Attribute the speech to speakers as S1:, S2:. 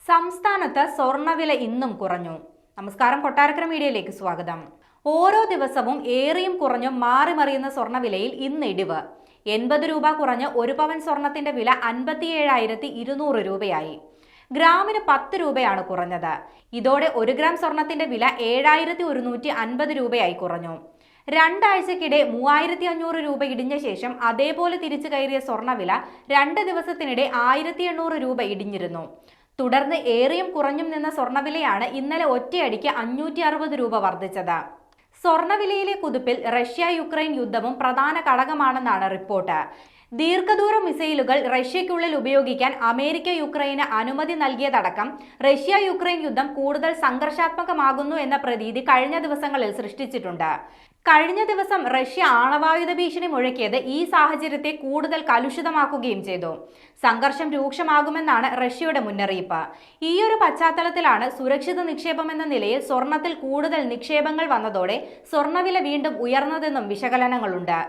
S1: സംസ്ഥാനത്ത് സ്വർണ്ണവില ഇന്നും കുറഞ്ഞു. നമസ്കാരം, കൊട്ടാരക്കര മീഡിയയിലേക്ക് സ്വാഗതം. ഓരോ ദിവസവും ഏറിയും കുറഞ്ഞും മാറിമറിയുന്ന സ്വർണ്ണവിലയിൽ ഇന്ന് ഇടിവ്. 80 രൂപ കുറഞ്ഞ് ഒരു പവൻ സ്വർണത്തിന്റെ വില 57,200 രൂപയായി. ഗ്രാമിന് 10 രൂപയാണ് കുറഞ്ഞത്. ഇതോടെ 1 ഗ്രാം സ്വർണത്തിന്റെ വില 7,150 രൂപയായി കുറഞ്ഞു. രണ്ടാഴ്ചക്കിടെ 3,500 രൂപ ഇടിഞ്ഞ ശേഷം അതേപോലെ തിരിച്ചു കയറിയ സ്വർണ്ണവില 2 ദിവസത്തിനിടെ 1,800 രൂപ ഇടിഞ്ഞിരുന്നു. തുടർന്ന് ഏറിയും കുറഞ്ഞും നിന്ന സ്വർണ്ണവിലയാണ് ഇന്നലെ ഒറ്റയടിക്ക് 560 രൂപ വർദ്ധിച്ചത്. സ്വർണ്ണവിലയിലെ കുതിപ്പിൽ റഷ്യ യുക്രൈൻ യുദ്ധവും പ്രധാന ഘടകമാണെന്നാണ് റിപ്പോർട്ട്. ദീർഘദൂര മിസൈലുകൾ റഷ്യയ്ക്കുള്ളിൽ ഉപയോഗിക്കാൻ അമേരിക്ക യുക്രൈന് അനുമതി നൽകിയതടക്കം റഷ്യ യുക്രൈൻ യുദ്ധം കൂടുതൽ സംഘർഷാത്മകമാകുന്നു എന്ന പ്രതീതി കഴിഞ്ഞ ദിവസങ്ങളിൽ സൃഷ്ടിച്ചിട്ടുണ്ട്. കഴിഞ്ഞ ദിവസം റഷ്യ ആണവായുധ ഭീഷണി മുഴക്കിയത് ഈ സാഹചര്യത്തെ കൂടുതൽ കലുഷിതമാക്കുകയും ചെയ്തു. സംഘർഷം രൂക്ഷമാകുമെന്നാണ് റഷ്യയുടെ മുന്നറിയിപ്പ്. ഈയൊരു പശ്ചാത്തലത്തിലാണ് സുരക്ഷിത നിക്ഷേപം എന്ന നിലയിൽ സ്വർണത്തിൽ കൂടുതൽ നിക്ഷേപങ്ങൾ വന്നതോടെ സ്വർണ്ണവില വീണ്ടും ഉയർന്നതെന്നും വിശകലനങ്ങളുണ്ട്.